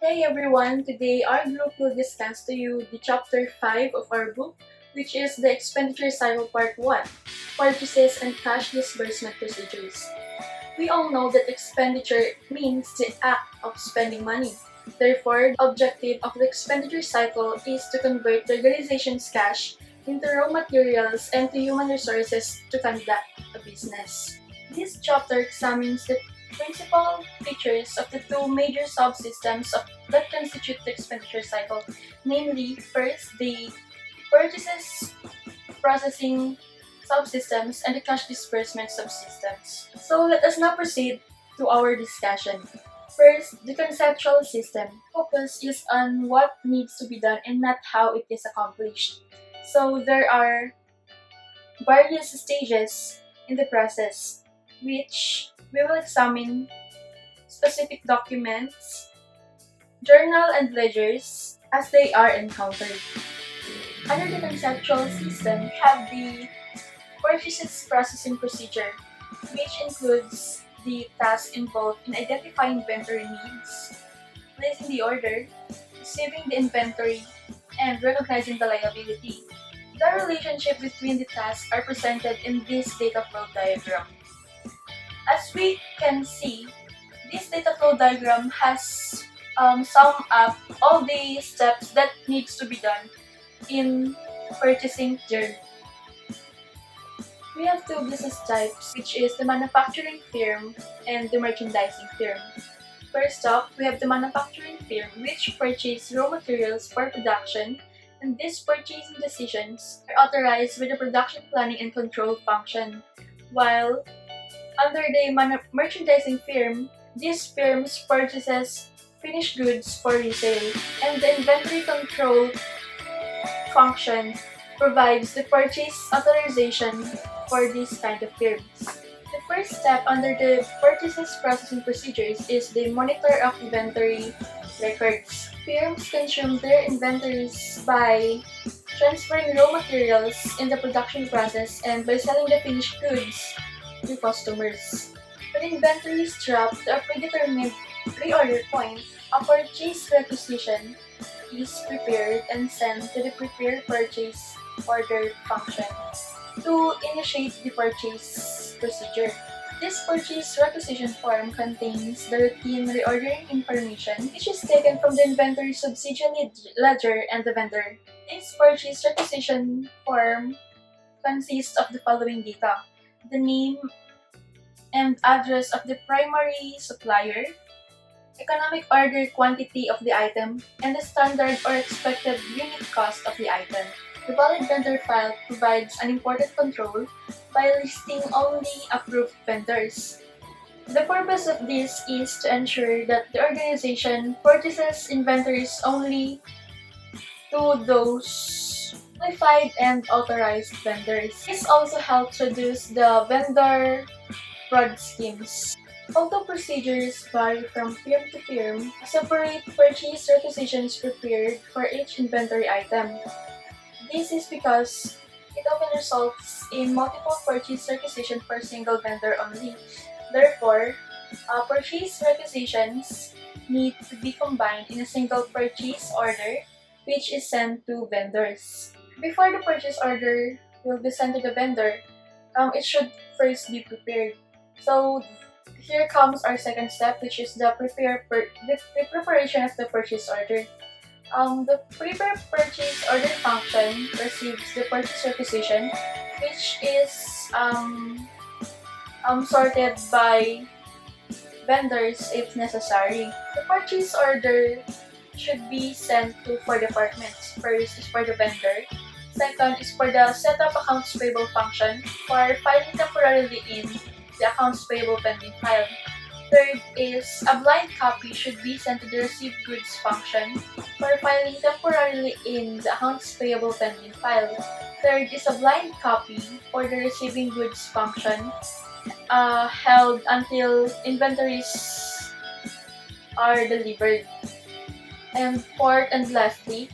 Hey everyone, today our group will discuss to you the chapter 5 of our book, which is the Expenditure Cycle Part 1, Purchases and Cash Disbursement Procedures. We all know that expenditure means the act of spending money. Therefore, the objective of the expenditure cycle is to convert the organization's cash into raw materials and to human resources to conduct a business. This chapter examines the principal features of the two major subsystems that constitute the expenditure cycle, namely, first, the purchases processing subsystems and the cash disbursement subsystems. So let us now proceed to our discussion. First, the conceptual system. Focus is on what needs to be done and not how it is accomplished. So there are various stages in the process, which we will examine specific documents, journal and ledgers as they are encountered. Under the conceptual system, we have the purchases processing procedure, which includes the tasks involved in identifying inventory needs, placing the order, receiving the inventory, and recognizing the liability. The relationship between the tasks are presented in this data flow diagram. As we can see, this data flow diagram has summed up all the steps that needs to be done in purchasing journey. We have two business types, which is the manufacturing firm and the merchandising firm. First up, we have the manufacturing firm, which purchase raw materials for production, and these purchasing decisions are authorized with the production planning and control function. While under the merchandising firm, these firms purchases finished goods for resale, and the inventory control function provides the purchase authorization for these kind of firms. The first step under the purchases processing procedures is the monitor of inventory records. Firms consume their inventories by transferring raw materials in the production process and by selling the finished goods to customers. When inventory is dropped to a predetermined reorder point, a purchase requisition is prepared and sent to the prepare purchase order function to initiate the purchase procedure. This purchase requisition form contains the routine reordering information, which is taken from the inventory subsidiary ledger and the vendor. This purchase requisition form consists of the following data: the name and address of the primary supplier, economic order quantity of the item, and the standard or expected unit cost of the item. The valid vendor file provides an important control by listing only approved vendors. The purpose of this is to ensure that the organization purchases inventories only to those qualified and authorized vendors. This also helps reduce the vendor fraud schemes. Although procedures vary from firm to firm, a separate purchase requisition is prepared for each inventory item. This is because it often results in multiple purchase requisitions for a single vendor only. Therefore, purchase requisitions need to be combined in a single purchase order, which is sent to vendors. Before the purchase order will be sent to the vendor, it should first be prepared. So here comes our second step, which is the preparation of the purchase order. The prepare purchase order function receives the purchase requisition, which is sorted by vendors if necessary. The purchase order should be sent to four departments. First is for the vendor. Second is for the setup accounts payable function for filing temporarily in the accounts payable pending file. Third is a blind copy should be sent to the received goods function for filing temporarily in the accounts payable pending file. Third is a blind copy for the receiving goods function held until inventories are delivered. And fourth and lastly,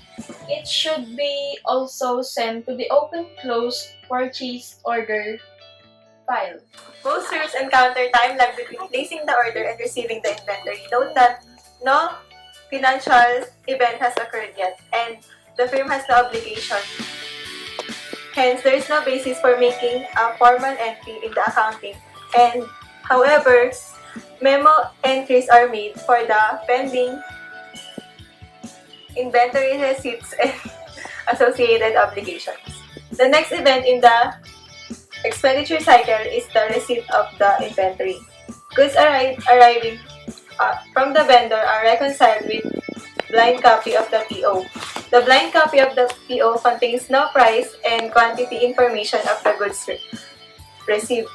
it should be also sent to the open-closed purchase order file. Most firms encounter time lag between placing the order and receiving the inventory. Note that no financial event has occurred yet, and the firm has no obligation. Hence, there is no basis for making a formal entry in the accounting. And however, memo entries are made for the pending inventory receipts and associated obligations. The next event in the expenditure cycle is the receipt of the inventory. Goods arriving from the vendor are reconciled with blind copy of the PO. The blind copy of the PO contains no price and quantity information of the goods received.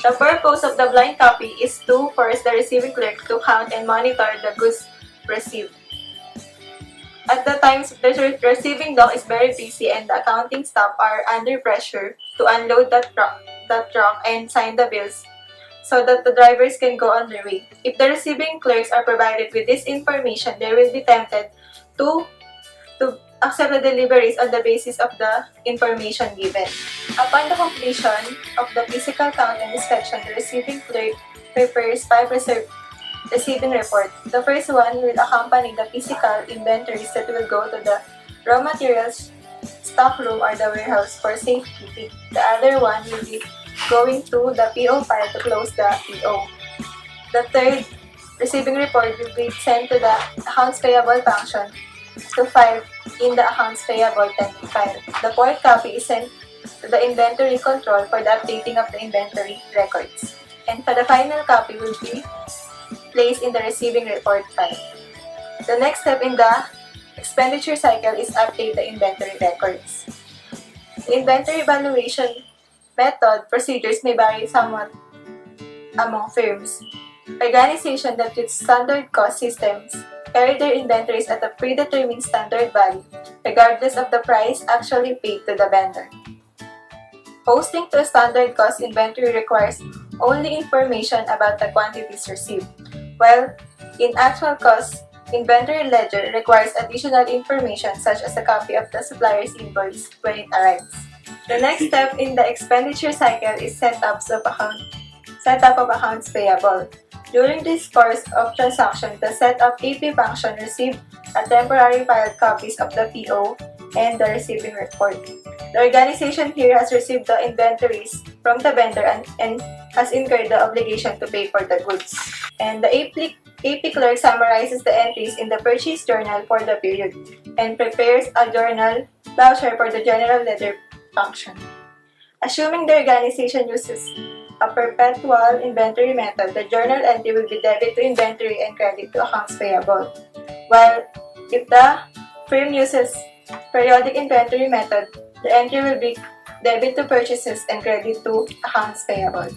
The purpose of the blind copy is to force the receiving clerk to count and monitor the goods received. At the times, the receiving dock is very busy and the accounting staff are under pressure to unload the truck and sign the bills so that the drivers can go on their way. If the receiving clerks are provided with this information, they will be tempted to accept the deliveries on the basis of the information given. Upon the completion of the physical count and inspection, the receiving clerk prepares 5 receiving report. The first one will accompany the physical inventories that will go to the raw materials stock room or the warehouse for safekeeping. The other one will be going to the PO file to close the PO. The third receiving report will be sent to the accounts payable function to file in the accounts payable pending file. The fourth copy is sent to the inventory control for the updating of the inventory records. And for the final copy will be placed in the receiving report file. The next step in the expenditure cycle is update the inventory records. The inventory valuation method procedures may vary somewhat among firms. Organizations that use standard cost systems carry their inventories at a predetermined standard value, regardless of the price actually paid to the vendor. Posting to a standard cost inventory requires only information about the quantities received, while in actual cost, inventory ledger requires additional information such as a copy of the supplier's invoice when it arrives. The next step in the expenditure cycle is setup of accounts payable. During this course of transaction, the setup AP function received a temporary filed copies of the PO and the receiving report. The organization here has received the inventories from the vendor and has incurred the obligation to pay for the goods. And the AP clerk summarizes the entries in the purchase journal for the period and prepares a journal voucher for the general ledger function. Assuming the organization uses a perpetual inventory method, the journal entry will be debit to inventory and credit to accounts payable. While if the firm uses periodic inventory method, the entry will be debit to purchases and credit to accounts payable.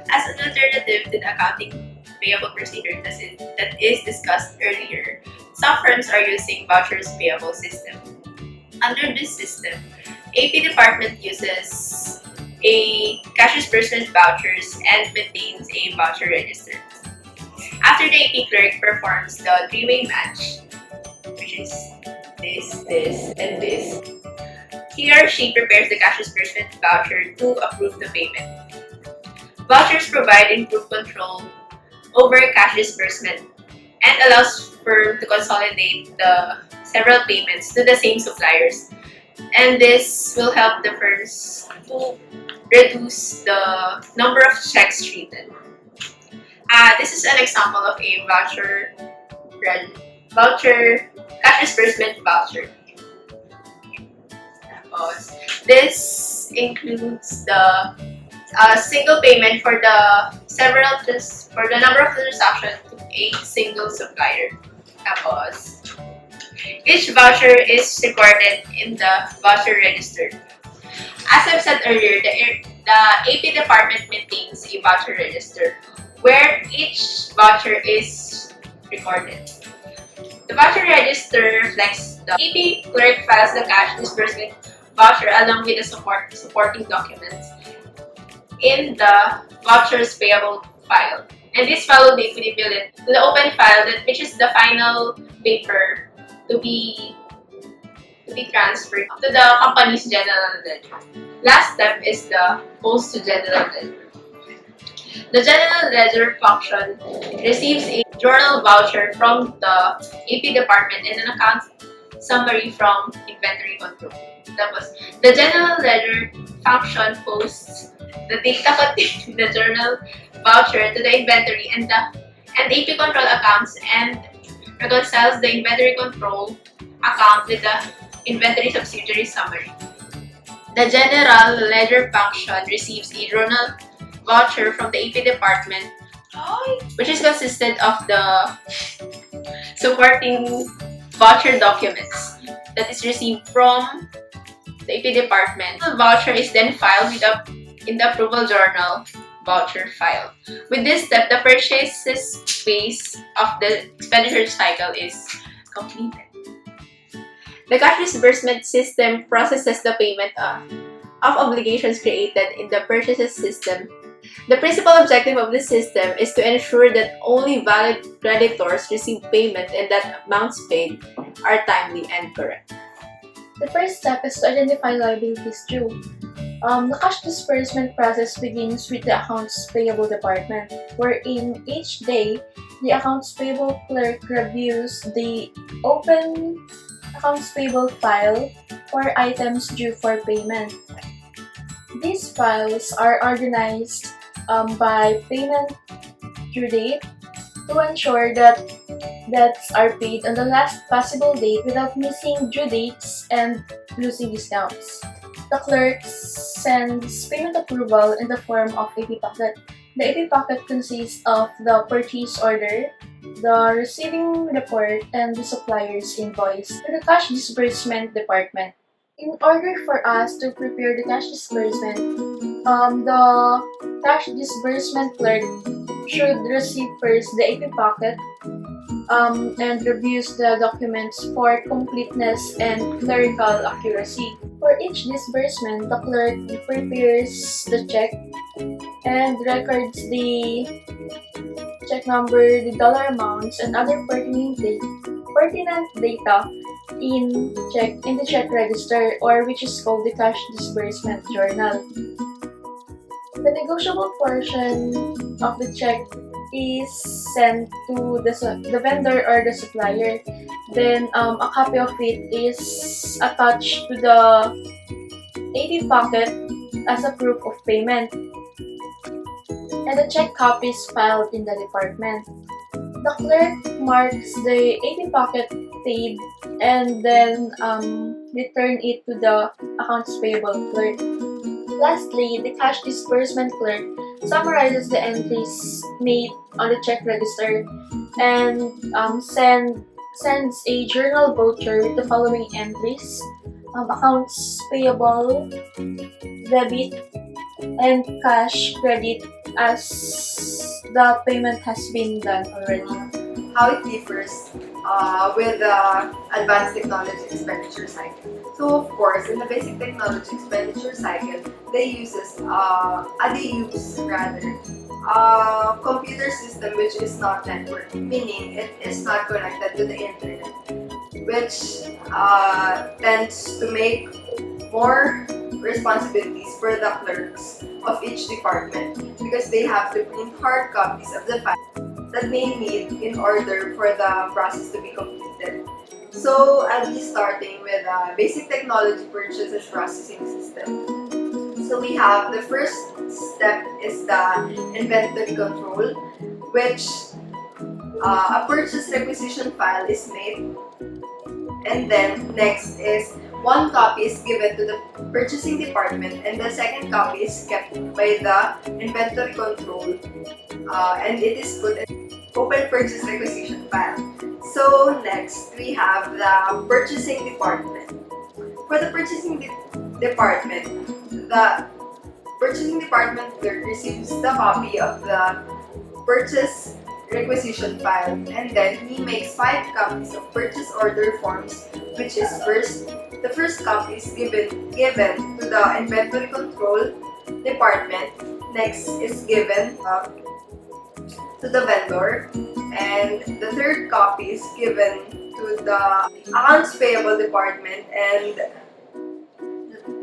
As an alternative to the accounting payable procedure that is discussed earlier, some firms are using vouchers payable system. Under this system, AP department uses a cash disbursement vouchers and maintains a voucher register. After the AP clerk performs the three-way match, which is this, and this, he or she prepares the cash disbursement voucher to approve the payment. Vouchers provide improved control over cash disbursement and allows firm to consolidate the several payments to the same suppliers. And this will help the firms to reduce the number of checks treated. This is an example of a voucher cash disbursement voucher. This includes the single payment for the number of transactions to a single supplier. Tapos, each voucher is recorded in the voucher register. As I've said earlier, the AP department maintains a voucher register where each voucher is recorded. The voucher register reflects the AP clerk files the cash disbursement voucher along with the supporting documents in the vouchers payable file. And this file will be billed to the open file, which is the final paper to be transferred to the company's general ledger. Last step is the post to general ledger. The general ledger function receives a journal voucher from the AP department and an account summary from inventory control. Tapos, the general ledger function posts the data contained in the journal voucher to the inventory and AP control accounts and reconciles the inventory control account with the inventory subsidiary summary. The general ledger function receives a journal voucher from the AP department, which is consisted of the supporting voucher documents that is received from the AP department. The voucher is then filed in the approval journal voucher file. With this step, the purchases phase of the expenditure cycle is completed. The cash disbursement system processes the payment of obligations created in the purchases system. The principal objective of this system is to ensure that only valid creditors receive payment and that amounts paid are timely and correct. The first step is to identify liabilities due. The cash disbursement process begins with the accounts payable department, wherein each day, the accounts payable clerk reviews the open accounts payable file for items due for payment. These files are organized by payment due date to ensure that debts are paid on the last possible date without missing due dates and losing discounts. The clerk sends payment approval in the form of AP packet. The AP packet consists of the purchase order, the receiving report, and the supplier's invoice to the cash disbursement department. In order for us to prepare the cash disbursement, the cash disbursement clerk should receive first the AP packet and reviews the documents for completeness and clerical accuracy. For each disbursement, the clerk prepares the check and records the check number, the dollar amounts, and other pertinent data in the check register, or which is called the cash disbursement journal. The negotiable portion of the check is sent to the vendor or the supplier. Then a copy of it is attached to the AP packet as a proof of payment. And the check copy is filed in the department. The clerk marks the AP packet paid and then return it to the accounts payable clerk. Lastly, the cash disbursement clerk summarizes the entries made on the check register and sends a journal voucher with the following entries: accounts payable, debit, and cash credit as the payment has been done already. How it differs with the advanced technology expenditure cycle. So of course, in the basic technology expenditure cycle, they use a computer system which is not networked, meaning it is not connected to the internet, which tends to make more responsibilities for the clerks of each department because they have to print hard copies of the file that they need in order for the process to be completed. So I'll be starting with a basic technology purchases processing system. So we have the first step is the inventory control, which a purchase requisition file is made, and then next is one copy is given to the purchasing department and the second copy is kept by the inventory control and it is put in open purchase requisition file. So next we have the purchasing department. For the purchasing department, the purchasing department clerk receives the copy of the purchase requisition file and then he makes 5 copies of purchase order forms, which is the first copy is given to the inventory control department. Next is given to the vendor, and the third copy is given to the accounts payable department, and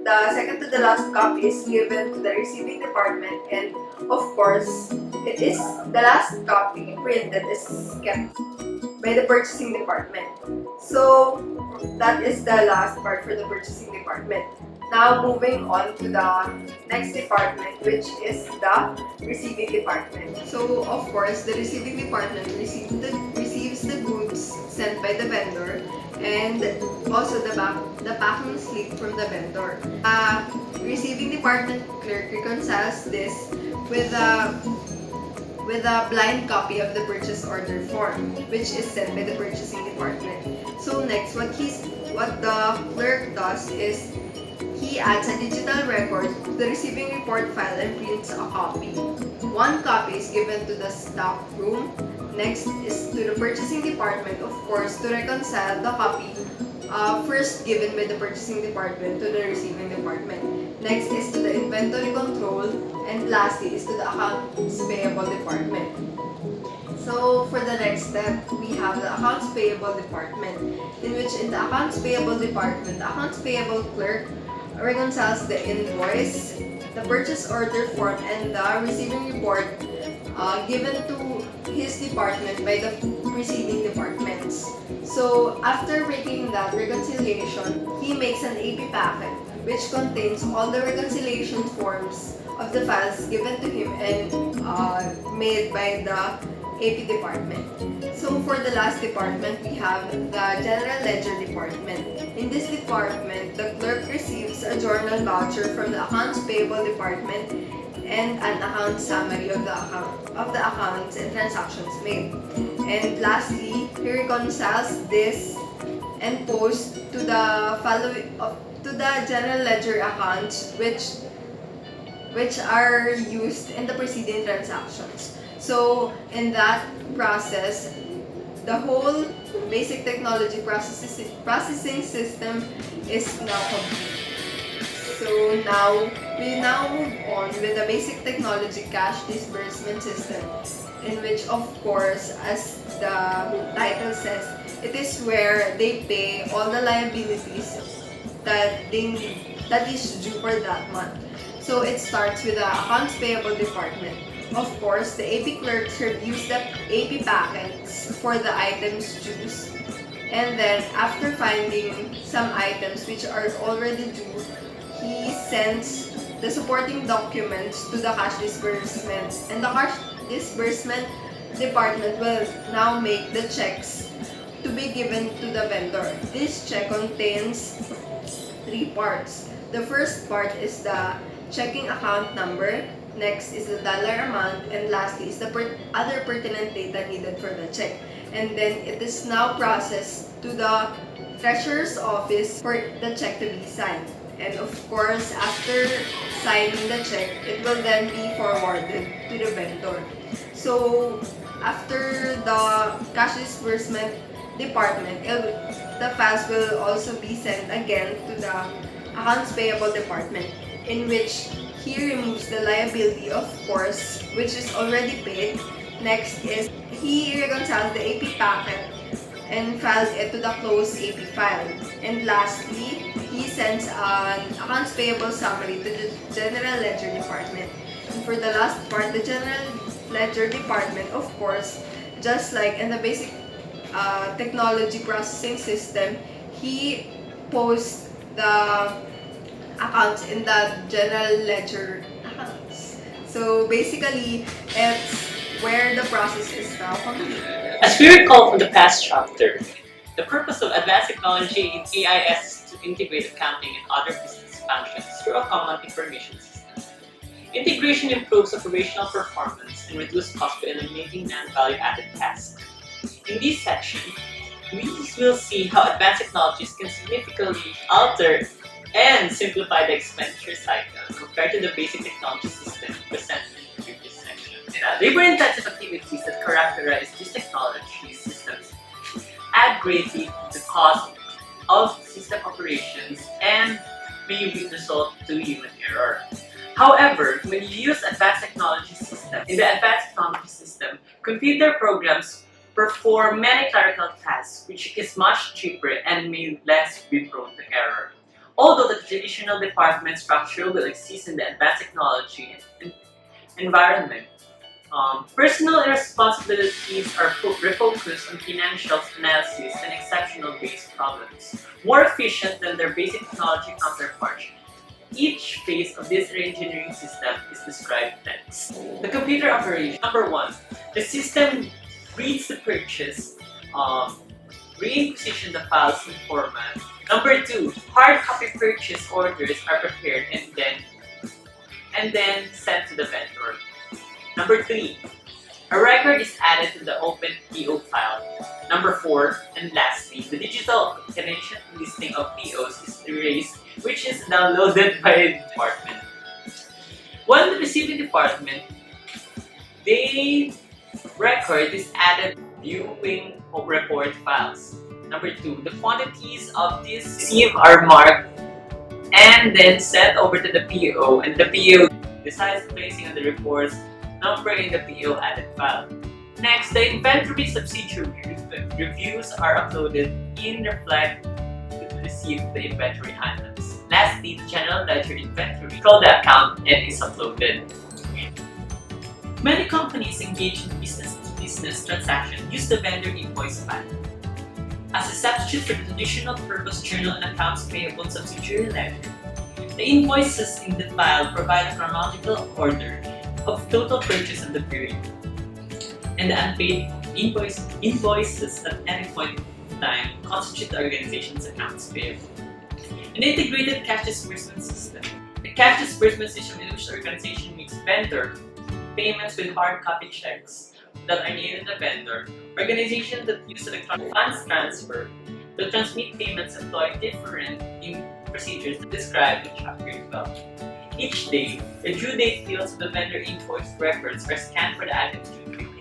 the second to the last copy is given to the receiving department, and of course, it is the last copy printed is kept by the purchasing department. So that is the last part for the purchasing department. Now moving on to the next department, which is the receiving department. So of course, the receiving department receives the goods sent by the vendor, and also the packing slip from the vendor. Receiving department clerk reconciles this with a blind copy of the purchase order form, which is sent by the purchasing department. So next, what the clerk does is he adds a digital record to the receiving report file and prints a copy. One copy is given to the stock room. Next is to the purchasing department, of course, to reconcile the copy first given by the purchasing department to the receiving department. Next is to the inventory control, and lastly is to the accounts payable department. So for the next step, we have the accounts payable department, in which in the accounts payable department, the accounts payable clerk reconciles the invoice, the purchase order form, and the receiving report given to his department by the preceding departments. So after making that reconciliation, he makes an AP packet which contains all the reconciliation forms of the files given to him and made by the AP department. So for the last department, we have the General Ledger department. In this department, the clerk receives a journal voucher from the accounts payable department and an account summary of the accounts and transactions made. And lastly, he reconciles this and posts to the general ledger accounts which are used in the preceding transactions. So in that process, the whole basic technology processing system is now complete. So we now move on with the basic technology cash disbursement system, in which of course, as the title says, it is where they pay all the liabilities that is due for that month. So it starts with the accounts payable department. Of course, the AP clerks reviews the AP packets for the items due, and then after finding some items which are already due, he sends the supporting documents to the cash disbursement, and the cash disbursement department will now make the checks to be given to the vendor. This check contains three parts. The first part is the checking account number, next is the dollar amount, and lastly is the other pertinent data needed for the check. And then it is now processed to the treasurer's office for the check to be signed. And of course, after signing the check, it will then be forwarded to the vendor. So after the cash disbursement department, the files will also be sent again to the accounts payable department, in which he removes the liability, of course, which is already paid. Next is he reconciles the AP packet and files it to the closed AP file. And lastly, he sends an accounts payable summary to the General Ledger department. And for the last part, the General Ledger department, of course, just like in the basic technology processing system, he posts the accounts in the General Ledger accounts. So basically, it's where the process is now complete. As we recall from the past chapter, the purpose of advanced technology in AIS is to integrate accounting and other business functions through a common information system. Integration improves operational performance and reduces costs by eliminating non-value-added tasks. In this section, we will see how advanced technologies can significantly alter and simplify the expenditure cycle compared to the basic technology system presented in the previous section. Labor-intensive activities that characterize these technology systems add greatly to the cost of system operations and may result to human error. However, when you use advanced technology system, in the advanced technology system, computer programs perform many clerical tasks, which is much cheaper and may less be prone to error. Although the traditional department structure will exist in the advanced technology and environment, personal responsibilities are refocused on financial analysis and exceptional based problems, more efficient than their basic technology counterparts. Each phase of this engineering system is described next. The computer operation. Number one, the system reads the purchase, re-inquisition the files in format. Number two, hard copy purchase orders are prepared and then sent to the vendor. Number three, a record is added to the open PO file. Number four, and lastly, the digital connection listing of POs is erased, which is downloaded by the department. When the receiving department, the record is added viewing report files. Number two, the quantities of this received are marked and then sent over to the PO, and the PO decides placing on the report's number in the PO added file. Next, the inventory subsidiary reviews are uploaded in Reflect to receive the inventory items. Lastly, the general ledger inventory control the account and is uploaded. Many companies engage in business-to-business transactions use the vendor invoice file as a substitute for the traditional purpose journal and accounts payable subsidiary ledger. The invoices in the file provide a chronological order of total purchase of the period, and the unpaid invoices at any point in time constitute the organization's accounts payable. An integrated cash disbursement system. The cash disbursement system in which the organization makes vendor payments with hard copy checks that are needed to the vendor. Organizations that use electronic funds transfer to transmit payments employ different procedures described in Chapter 12. Each day, the due date fields of the vendor invoice records are scanned for the items due.